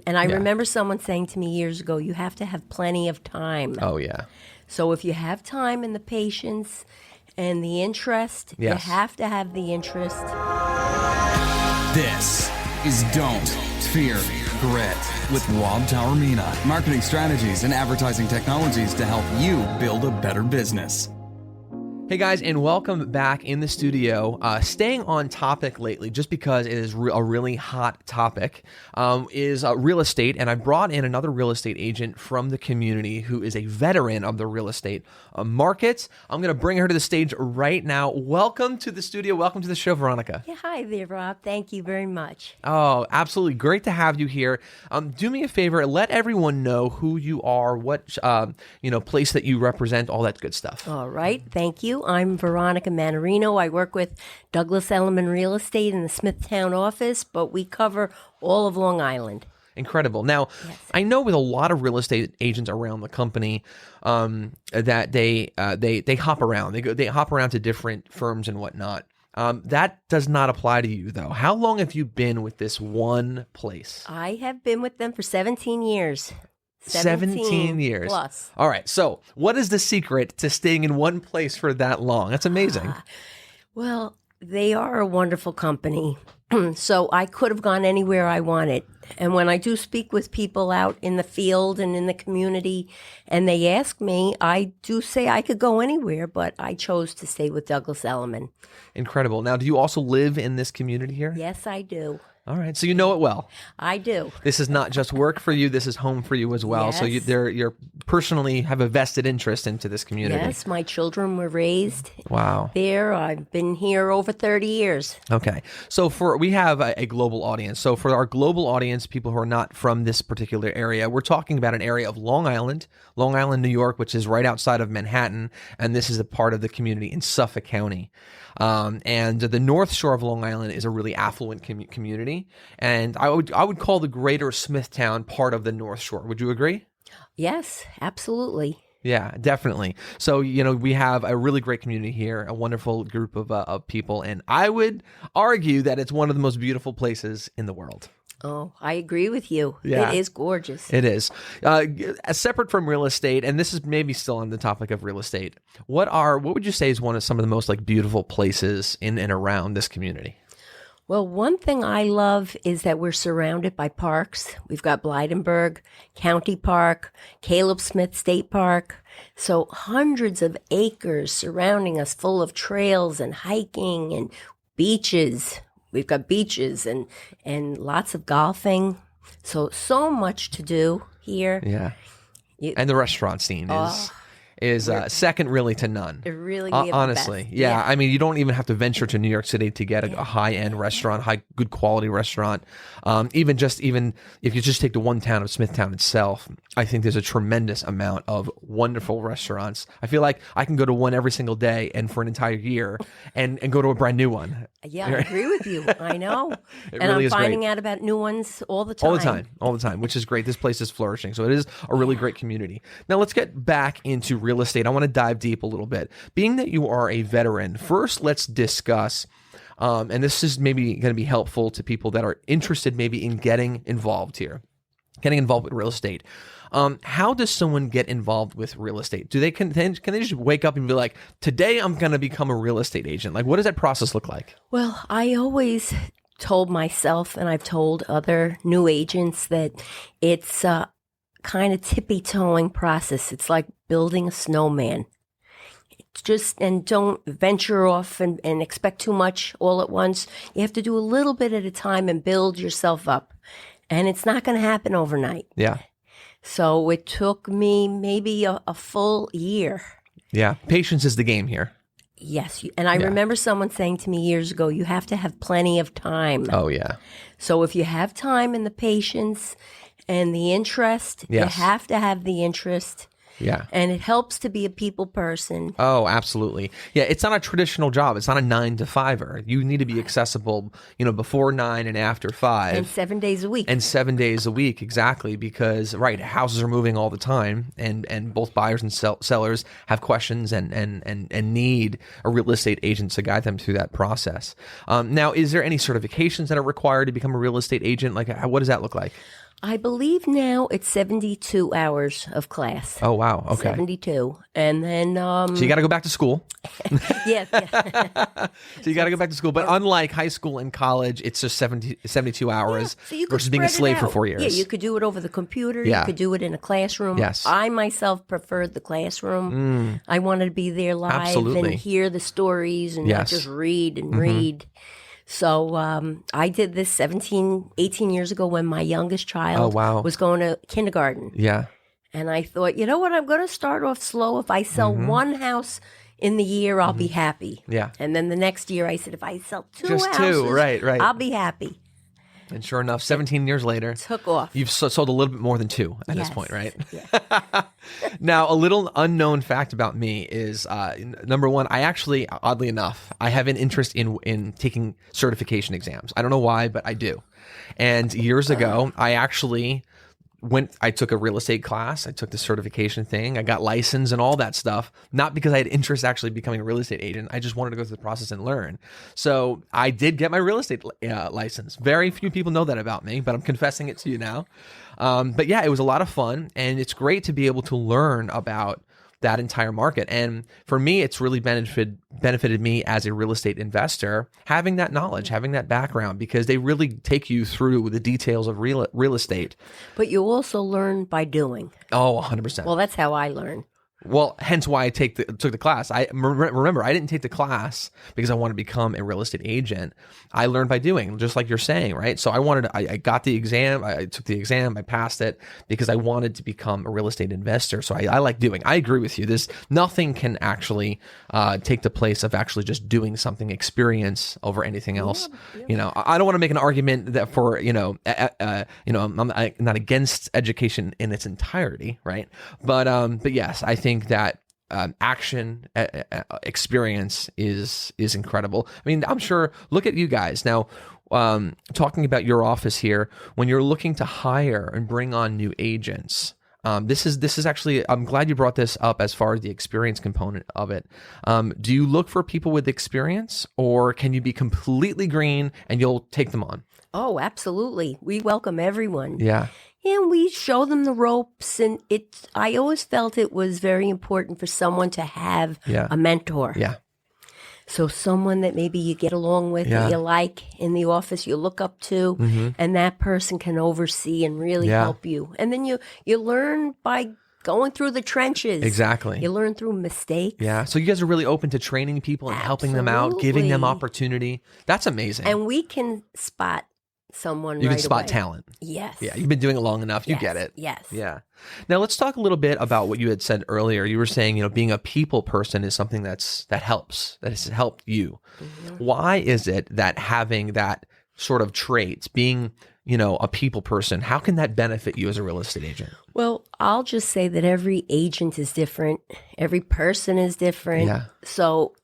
And I remember someone saying to me years ago, you have to have plenty of time. Oh, yeah. So if you have time and the patience and the interest, you have to have the interest. This is Don't Fear Grit with Rob Taormina. Marketing strategies and advertising technologies to help you build a better business. Hey guys, and welcome back in the studio. Staying on topic lately, just because it is a really hot topic, is real estate. And I brought in another real estate agent from the community who is a veteran of the real estate market. I'm going to bring her to the stage right now. Welcome to the studio. Welcome to the show, Veronica. Yeah, hi there, Rob. Thank you very much. Oh, absolutely. Great to have you here. Do me a favor. Let everyone know who you are, what place that you represent, all that good stuff. All right. Thank you. I'm Veronica Mannarino. I work with Douglas Elliman Real Estate in the Smithtown office, but we cover all of Long Island. Incredible. Now, I know with a lot of real estate agents around the company that they hop around. They hop around to different firms and whatnot. That does not apply to you, though. How long have you been with this one place? I have been with them for 17 years. 17 years. Plus. All right. So what is the secret to staying in one place for that long? That's amazing. Well, they are a wonderful company. So I could have gone anywhere I wanted. And when I do speak with people out in the field and in the community and they ask me, I do say I could go anywhere, but I chose to stay with Douglas Elliman. Incredible. Now, do you also live in this community here? Yes, I do. All right. So you know it well. I do. This is not just work for you. This is home for you as well. Yes. So you're personally have a vested interest into this community. Yes, my children were raised Wow. there. I've been here over 30 years. Okay. So we have a global audience. So for our global audience, people who are not from this particular area, we're talking about an area of Long Island, New York, which is right outside of Manhattan. And this is a part of the community in Suffolk County. And the North Shore of Long Island is a really affluent community. And I would call the greater Smithtown part of the North Shore. Would you agree? Yes, absolutely. Yeah, definitely. So, we have a really great community here, a wonderful group of people. And I would argue that it's one of the most beautiful places in the world. Oh, I agree with you. Yeah. It is gorgeous. It is. Separate from real estate, and this is maybe still on the topic of real estate, what would you say is some of the most beautiful places in and around this community? Well, one thing I love is that we're surrounded by parks. We've got Blydenburg County Park, Caleb Smith State Park. So hundreds of acres surrounding us full of trails and hiking and beaches. We've got beaches and lots of golfing. So much to do here. Yeah. And the restaurant scene is second really to none. It really honestly. the best. Yeah. I mean, you don't even have to venture to New York City to get a high-end restaurant, good quality restaurant. Even if you just take the one town of Smithtown itself, I think there's a tremendous amount of wonderful restaurants. I feel like I can go to one every single day and for an entire year and go to a brand new one. Yeah, I agree with you. I know. It and really I'm is finding great. out about new ones all the time. All the time, which is great. This place is flourishing. So it is a really great community. Now let's get back into real estate. I want to dive deep a little bit. Being that you are a veteran, first let's discuss, and this is maybe going to be helpful to people that are interested maybe in getting involved with real estate. How does someone get involved with real estate? Can they just wake up and be like, today I'm going to become a real estate agent? Like, what does that process look like? Well, I always told myself, and I've told other new agents, that it's a kind of tippy-toeing process. It's like building a snowman. And don't venture off and expect too much all at once. You have to do a little bit at a time and build yourself up. And it's not going to happen overnight. Yeah. So it took me maybe a full year. Yeah. Patience is the game here. Yes. And I remember someone saying to me years ago, you have to have plenty of time. Oh, yeah. So if you have time and the patience and the interest, you have to have the interest. Yeah. And it helps to be a people person. Oh, absolutely. Yeah, it's not a traditional job. It's not a 9-to-5er. You need to be accessible, before 9 and after 5. And 7 days a week. And 7 days a week, exactly, because, houses are moving all the time, and both buyers and sellers have questions and need a real estate agent to guide them through that process. Now, is there any certifications that are required to become a real estate agent? Like, what does that look like? I believe now it's 72 hours of class. Oh, wow. Okay. 72. And then, So you got to go back to school. yeah. So you got to go back to school. But unlike high school and college, it's just 72 hours So you could versus being a spread it slave for out. 4 years. Yeah, you could do it over the computer. Yeah. You could do it in a classroom. Yes. I myself preferred the classroom. I wanted to be there live Absolutely. and hear the stories and not Yes. just read and read. So I did this 18 years ago when my youngest child was going to kindergarten. Yeah. And I thought, you know what, I'm going to start off slow. If I sell one house in the year, I'll be happy. Yeah. And then the next year I said, if I sell two Just houses, two, right. I'll be happy. And sure enough, 17 years later, Took off. you've sold a little bit more than two at this Yes. point, right? Yeah. Now, a little unknown fact about me is, number one, I actually, oddly enough, I have an interest in taking certification exams. I don't know why, but I do. And years ago, I took a real estate class. I took the certification thing. I got licensed and all that stuff. Not because I had interest actually becoming a real estate agent. I just wanted to go through the process and learn. So I did get my real estate license. Very few people know that about me, but I'm confessing it to you now. But yeah, it was a lot of fun, and it's great to be able to learn about that entire market. And for me, it's really benefited me as a real estate investor, having that knowledge, having that background, because they really take you through the details of real estate. But you also learn by doing. Oh, 100%. Well, that's how I learn. Well, hence why I took the class. I remember I didn't take the class because I wanted to become a real estate agent. I learned by doing, just like you're saying, right? So I got the exam. I took the exam. I passed it because I wanted to become a real estate investor. So I like doing. I agree with you. Nothing can actually take the place of actually just doing something, experience over anything else. Yeah. You know, I don't want to make an argument that for I'm not against education in its entirety, right? But yes, I think that action experience is incredible. I mean, I'm sure. Look at you guys now. Talking about your office here, when you're looking to hire and bring on new agents. This is actually. I'm glad you brought this up as far as the experience component of it. Do you look for people with experience, or can you be completely green and you'll take them on? Oh, absolutely. We welcome everyone. Yeah. And we show them the ropes. And I always felt it was very important for someone to have a mentor. Yeah. So someone that maybe you get along with, that you like in the office, you look up to, and that person can oversee and really help you. And then you learn by going through the trenches. Exactly. You learn through mistakes. Yeah. So you guys are really open to training people and helping them out, giving them opportunity. That's amazing. And we can spot someone You right can spot away. talent. Yes. Yeah. You've been doing it long enough. You Yes. get it. Yes. Yeah. Now let's talk a little bit about what you had said earlier. You were saying, being a people person is something that helps, that has helped you. Why is it that having that sort of traits, being, a people person, how can that benefit you as a real estate agent? Well, I'll just say that every agent is different. Every person is different. Yeah. So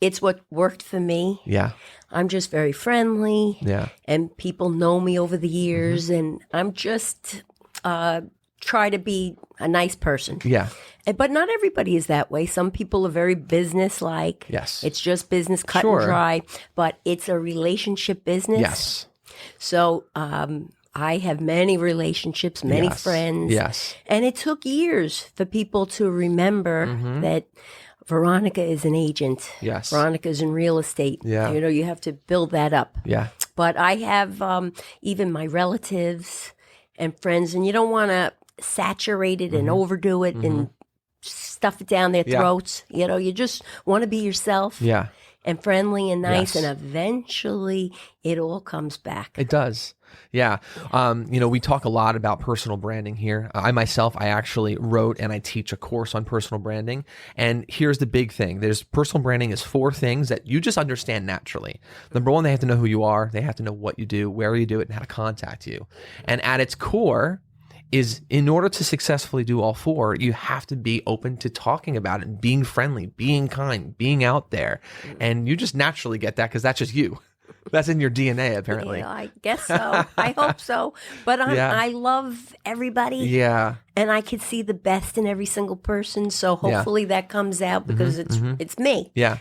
it's what worked for me. Yeah. I'm just very friendly. Yeah. And people know me over the years. And I'm just try to be a nice person. Yeah. But not everybody is that way. Some people are very business-like. Yes. It's just business cut Sure. and dry. But it's a relationship business. Yes. So I have many relationships, many Yes. friends. Yes. And it took years for people to remember that Veronica is an agent. Yes. Veronica is in real estate. Yeah. You have to build that up. Yeah. But I have even my relatives and friends, and you don't want to saturate it and overdo it and stuff it down their Yeah. throats. You just want to be yourself. Yeah. And friendly and nice, Yes. and eventually it all comes back. It does. Yeah. We talk a lot about personal branding here. I actually wrote and I teach a course on personal branding. And here's the big thing. Personal branding is 4 things that you just understand naturally. Number 1, they have to know who you are. They have to know what you do, where you do it, and how to contact you. And at its core is, in order to successfully do all 4, you have to be open to talking about it and being friendly, being kind, being out there. And you just naturally get that because that's just you. That's in your DNA, apparently. Yeah, I guess so. I hope so. But I love everybody. Yeah. And I could see the best in every single person. So hopefully that comes out because it's me. Yeah.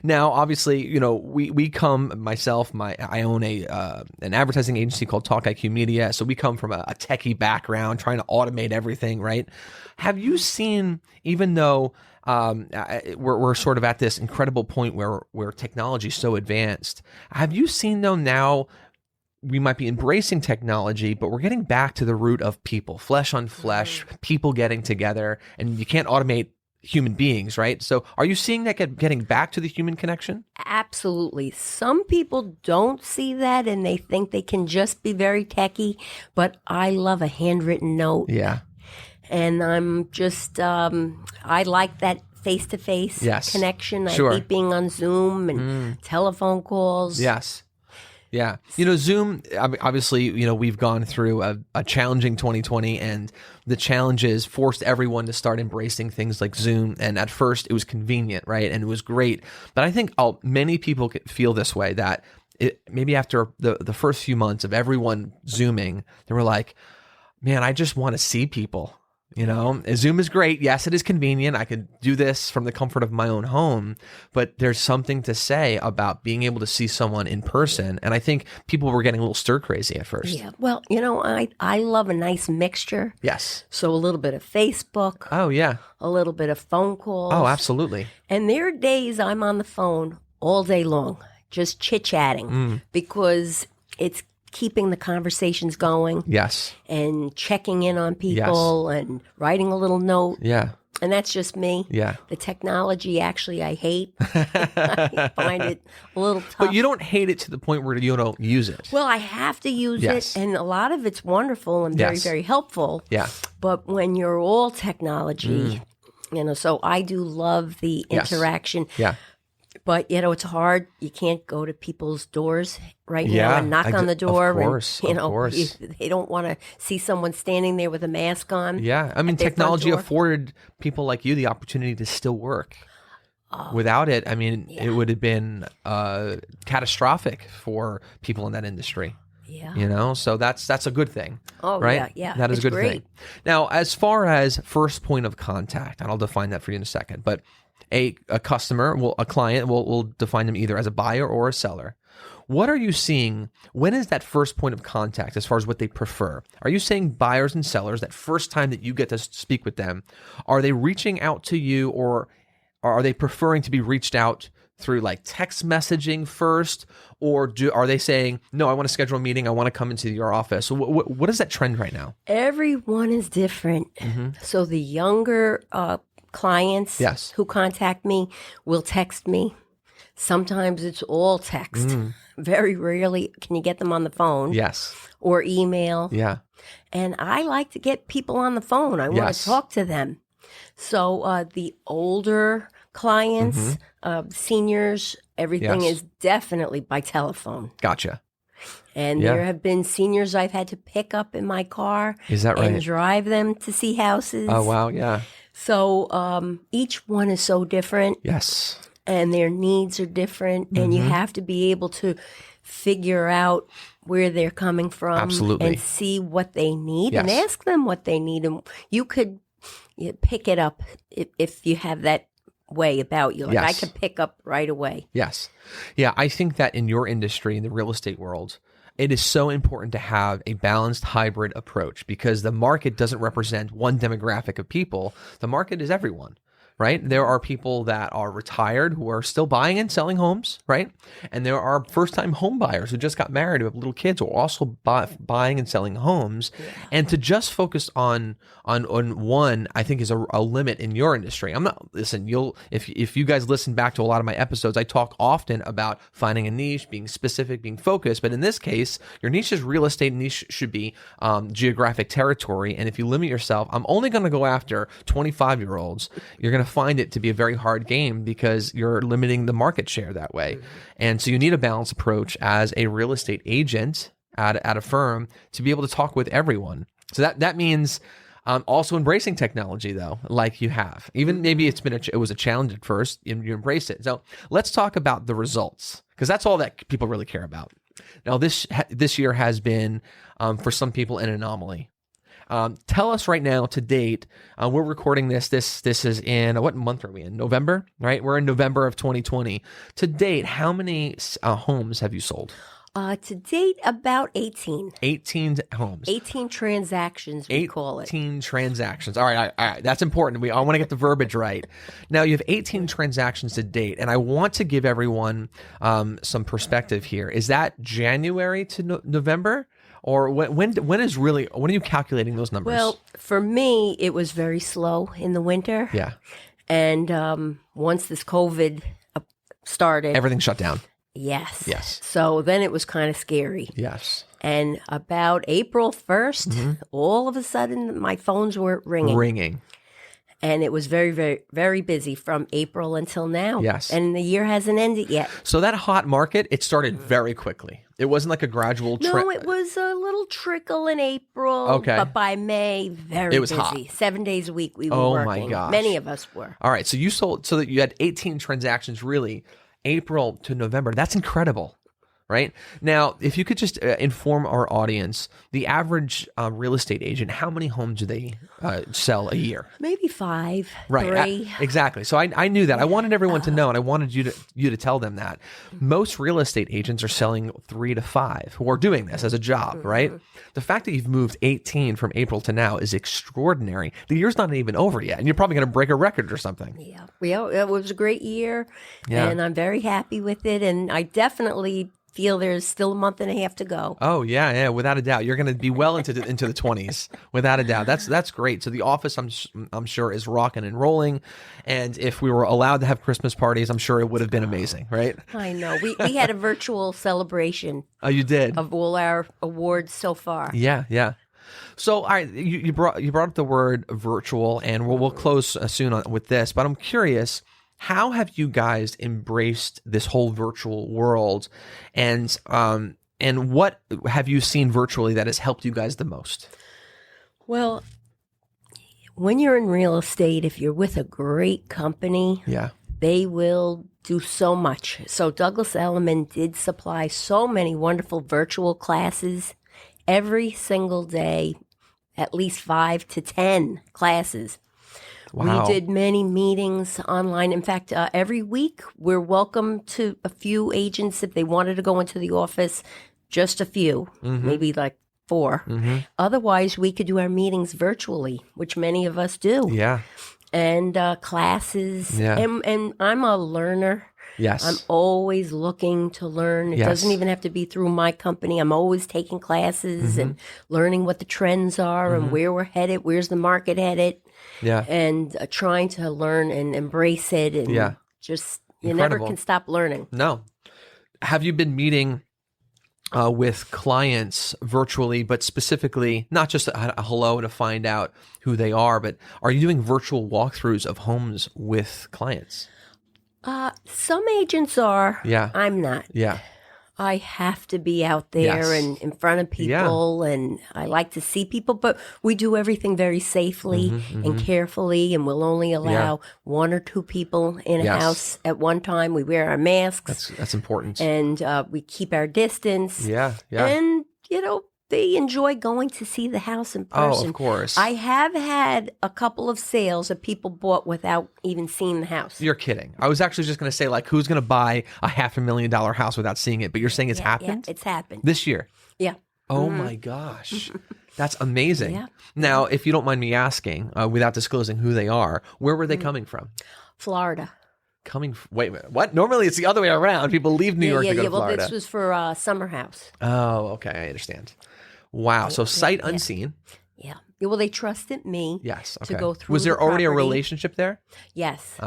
Now, obviously, we come, myself, I own an advertising agency called Talk IQ Media. So we come from a techie background, trying to automate everything, right? Have you seen, even though we're sort of at this incredible point where technology is so advanced, have you seen though now we might be embracing technology, but we're getting back to the root of people, flesh on flesh, people getting together, and you can't automate human beings, right? So are you seeing that getting back to the human connection? Absolutely. Some people don't see that and they think they can just be very techy, but I love a handwritten note. Yeah. And I'm just, I like that face-to-face connection. Sure. I hate being on Zoom and telephone calls. Yes. Yeah. Zoom, obviously, we've gone through a challenging 2020, and the challenges forced everyone to start embracing things like Zoom. And at first it was convenient, right? And it was great. But I think many people feel this way, that maybe after the first few months of everyone Zooming, they were like, man, I just want to see people. Zoom is great. Yes, it is convenient. I could do this from the comfort of my own home, but there's something to say about being able to see someone in person. And I think people were getting a little stir crazy at first. Yeah. Well, I love a nice mixture. Yes. So a little bit of Facebook. Oh, yeah. A little bit of phone calls. Oh, absolutely. And there are days I'm on the phone all day long, just chit-chatting because it's keeping the conversations going. Yes. And checking in on people and writing a little note. Yeah. And that's just me. Yeah. The technology, actually, I hate. I find it a little tough. But you don't hate it to the point where you don't use it. Well, I have to use it. And a lot of it's wonderful and very, very helpful. Yeah. But when you're all technology, so I do love the interaction. Yeah. But, it's hard. You can't go to people's doors right now and knock on the door. Of course, and, of course. They don't want to see someone standing there with a mask on. Yeah. I mean, technology afforded people like you the opportunity to still work. Without it, it would have been catastrophic for people in that industry. Yeah. So that's a good thing. Oh, right? Yeah. That is a good great. thing. Now, as far as first point of contact, and I'll define that for you in a second, but a customer, a client, will define them either as a buyer or a seller. What are you seeing? When is that first point of contact as far as what they prefer? Are you saying buyers and sellers, that first time that you get to speak with them, are they reaching out to you, or are they preferring to be reached out through like text messaging first? Or are they saying, no, I want to schedule a meeting, I want to come into your office? So what is that trend right now? Everyone is different. So the younger clients who contact me will text me. Sometimes it's all text. Very rarely can you get them on the phone. Yes. Or email. Yeah. And I like to get people on the phone. I want to talk to them. So the older clients, seniors, everything is definitely by telephone. Gotcha. And there have been seniors I've had to pick up in my car. Is that right? And drive them to see houses. Oh, wow. Yeah. So each one is so different. Yes. And their needs are different. And you have to be able to figure out where they're coming from. Absolutely. And see what they need and ask them what they need. And you could pick it up if you have that way about you. Like I could pick up right away. Yes. Yeah, I think that in your industry, in the real estate world, it is so important to have a balanced hybrid approach, because the market doesn't represent one demographic of people. The market is everyone, right? There are people that are retired who are still buying and selling homes, right? And there are first-time home buyers who just got married, who have little kids, who are also buying and selling homes. And to just focus on one, I think, is a limit in your industry. If you guys listen back to a lot of my episodes, I talk often about finding a niche, being specific, being focused. But in this case, your niche is real estate. Niche should be geographic territory. And if you limit yourself, I'm only going to go after 25-year-olds, you're going to find it to be a very hard game, because you're limiting the market share that way. And so you need a balanced approach as a real estate agent at a firm to be able to talk with everyone. So that means also embracing technology, though, like you have. Even maybe it was a challenge at first, and you embrace it. So let's talk about the results, because that's all that people really care about. Now, this year has been, for some people, an anomaly. Tell us right now, to date, we're recording this. This is in, what month are we in? November, right? We're in November of 2020. To date, how many homes have you sold? To date, about 18. 18 homes. 18 transactions, we call it. 18 transactions. All right. That's important. I want to get the verbiage right. Now, you have 18 transactions to date, and I want to give everyone some perspective here. Is that January to November? Or when are you calculating those numbers? Well, for me, it was very slow in the winter. Yeah. And once this COVID started. Everything shut down. Yes. Yes. So then it was kind of scary. Yes. And about April 1st, all of a sudden my phones were ringing. And it was very, very, very busy from April until now. Yes. And the year hasn't ended yet. So that hot market, it started very quickly. It wasn't like a gradual trend. No, it was a little trickle in April. Okay. But by May, very It was busy. hot. 7 days a week we were Oh, working. my gosh. Many of us were. All right. So you sold, so that you had 18 transactions really April to November. That's incredible. Right? Now, if you could just inform our audience, the average real estate agent, how many homes do they sell a year? Maybe 5, Right. 3. Exactly. So I knew that. I wanted everyone to know, and I wanted you to tell them that. Most real estate agents are selling 3 to 5 who are doing this as a job, right? The fact that you've moved 18 from April to now is extraordinary. The year's not even over yet, and you're probably going to break a record or something. Yeah. It was a great year, Yeah. and I'm very happy with it, and I definitely feel there's still a month and a half to go. Oh yeah, without a doubt, you're going to be well into the 20s, without a doubt. That's great. So the office, I'm sure, is rocking and rolling, and if we were allowed to have Christmas parties, I'm sure it would have been amazing, right? I know. We had a virtual celebration Oh, you did. of all our awards so far. Yeah, yeah. So, all right, you brought up the word virtual, and we'll close soon with this. But I'm curious, how have you guys embraced this whole virtual world, and what have you seen virtually that has helped you guys the most? Well, when you're in real estate, if you're with a great company, Yeah. they will do so much. So Douglas Elliman did supply so many wonderful virtual classes every single day, at least 5 to 10 classes. Wow. We did many meetings online. In fact, every week we're welcome to a few agents if they wanted to go into the office, just a few, maybe like 4. Otherwise, we could do our meetings virtually, which many of us do. Yeah. And classes. Yeah. And I'm a learner. Yes. I'm always looking to learn. It Yes. doesn't even have to be through my company. I'm always taking classes and learning what the trends are and where we're headed, where's the market headed. Yeah. And trying to learn and embrace it, and Yeah. just you Incredible. never can stop learning. No. Have you been meeting with clients virtually, but specifically not just a hello to find out who they are, but are you doing virtual walkthroughs of homes with clients? Some agents are. Yeah. I'm not. Yeah. I have to be out there Yes. and in front of people, and I like to see people, but we do everything very safely and carefully, and we'll only allow 1 or 2 people in a Yes. house at one time. We wear our masks, That's important. and we keep our distance. Yeah. Yeah. And, they enjoy going to see the house in Oh, person. of course. I have had a couple of sales that people bought without even seeing the house. You're kidding. I was actually just going to say, like, who's going to buy a $500,000 house without seeing it? But you're saying it's happened Yeah, it's happened. this year. Yeah. Oh my gosh. That's amazing. Yeah. Now, if you don't mind me asking, without disclosing who they are, where were they coming from? Florida. Wait a minute. What? Normally it's the other way around. People leave New York to go to Well, Florida. this was for summer house. Oh, okay. I understand. Wow. So sight unseen. Yeah. Well, they trusted me. Yes. Okay. To go through. Was there the already a property. relationship there? Yes.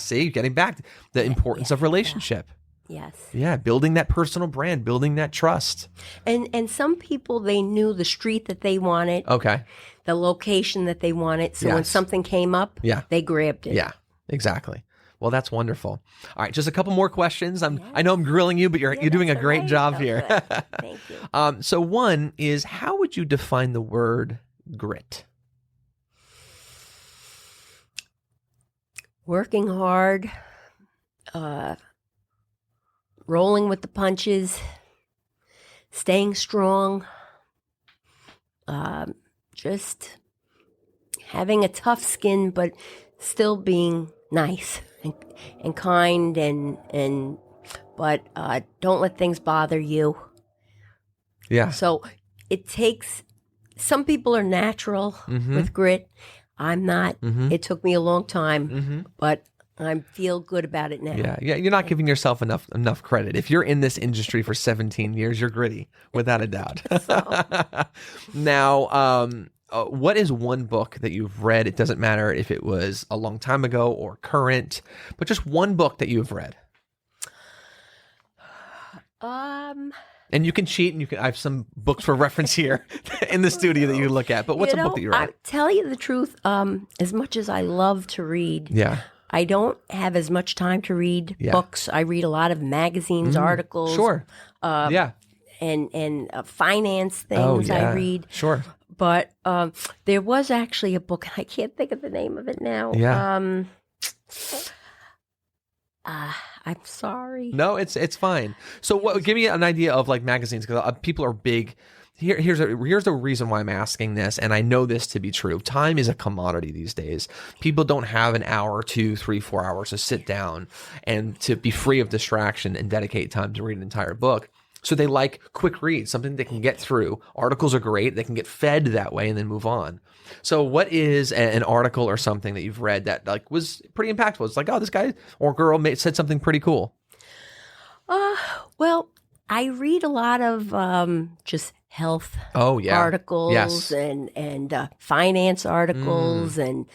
See, getting back to the importance of relationship. Yes. Yeah, building that personal brand, building that trust. And some people, they knew the street that they wanted, Okay. the location that they wanted. So when Yes. something came up, Yeah. they grabbed it. Yeah, exactly. Well, that's wonderful. All right, just a couple more questions. I know I'm grilling you, but you're doing a That's great all right. job Oh, here. good. Thank you. So one is, how would you define the word grit? Working hard, rolling with the punches, staying strong, just having a tough skin, but still being nice and kind but don't let things bother you. Yeah. So it takes, some people are natural with grit. I'm not. It took me a long time, but I feel good about it now. Yeah. You're not giving yourself enough credit. If you're in this industry for 17 years, you're gritty, without a doubt. Now, what is one book that you've read? It doesn't matter if it was a long time ago or current, but just one book that you've read. And you can cheat, and I have some books for reference here in the studio that you can look at. But what's a book that you read? I tell you the truth. As much as I love to read, I don't have as much time to read books. I read a lot of magazines, articles. Sure. And finance things I read. Sure. But there was actually a book, and I can't think of the name of it now. Yeah. I'm sorry. No, it's fine. So give me an idea of like magazines, because people are big. Here's the reason why I'm asking this, and I know this to be true. Time is a commodity these days. People don't have an hour, 2, 3, 4 hours to sit down and to be free of distraction and dedicate time to read an entire book. So they like quick reads, something they can get through. Articles are great. They can get fed that way and then move on. So what is an article or something that you've read that like was pretty impactful? It's like, oh, this guy or girl said something pretty cool. Well, I read a lot of just health articles and finance articles and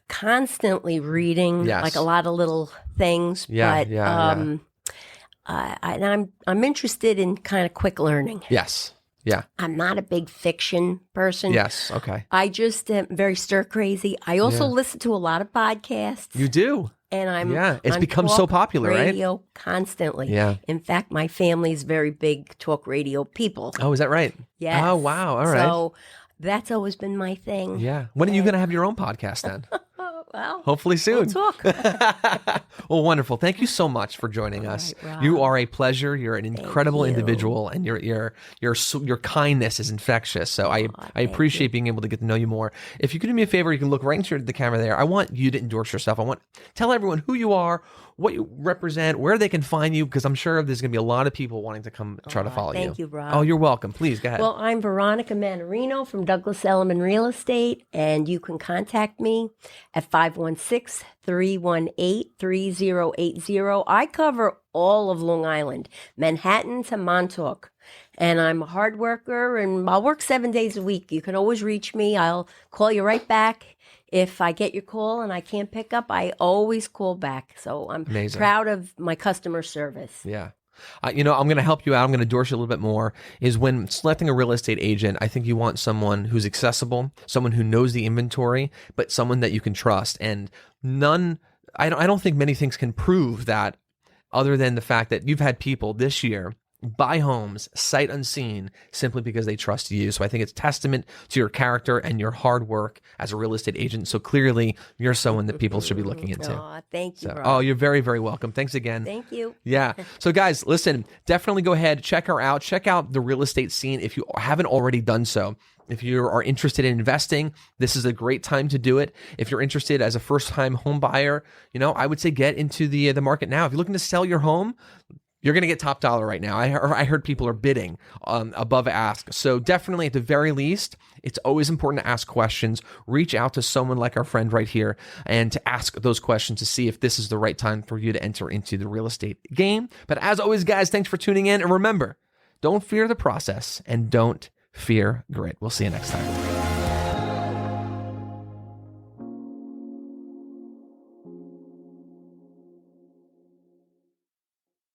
constantly reading like a lot of little things. And I'm interested in kind of quick learning. Yes. Yeah. I'm not a big fiction person. Yes. Okay. I just am very stir crazy. I also listen to a lot of podcasts. You do. And it's become so popular, radio constantly. Yeah. In fact, my family's very big talk radio people. Oh, is that right? Yes. Oh, wow. All right. So that's always been my thing. Yeah. When are you going to have your own podcast then? Well, hopefully soon. We'll talk. Well, wonderful. Thank you so much for joining us. Rob. You are a pleasure. You're an incredible individual, and your kindness is infectious. So I appreciate being able to get to know you more. If you could do me a favor, you can look right into the camera there. I want you to endorse yourself. Tell everyone who you are, what you represent, where they can find you, because I'm sure there's going to be a lot of people wanting to come try to follow you. Thank you, Rob. Oh, you're welcome. Please go ahead. Well, I'm Veronica Mannarino from Douglas Elliman Real Estate, and you can contact me at 516-318-3080. I cover all of Long Island, Manhattan to Montauk. And I'm a hard worker, and I'll work 7 days a week. You can always reach me. I'll call you right back. If I get your call and I can't pick up, I always call back. So I'm proud of my customer service. Yeah. I'm going to help you out. I'm going to endorse you a little bit more. Is when selecting a real estate agent, I think you want someone who's accessible, someone who knows the inventory, but someone that you can trust. And I don't think many things can prove that, other than the fact that you've had people this year buy homes sight unseen simply because they trust you. So I think it's testament to your character and your hard work as a real estate agent. So clearly you're someone that people should be looking into. Oh, thank you, Rob. Oh, you're very, very welcome. Thanks again. Thank you. Yeah. So guys, listen, definitely go ahead, check her out. Check out the real estate scene if you haven't already done so. If you are interested in investing, this is a great time to do it. If you're interested as a first-time home buyer, I would say get into the market now. If you're looking to sell your home, you're going to get top dollar right now. I heard people are bidding above ask. So definitely, at the very least, it's always important to ask questions. Reach out to someone like our friend right here and to ask those questions to see if this is the right time for you to enter into the real estate game. But as always, guys, thanks for tuning in. And remember, don't fear the process and don't fear grit. We'll see you next time.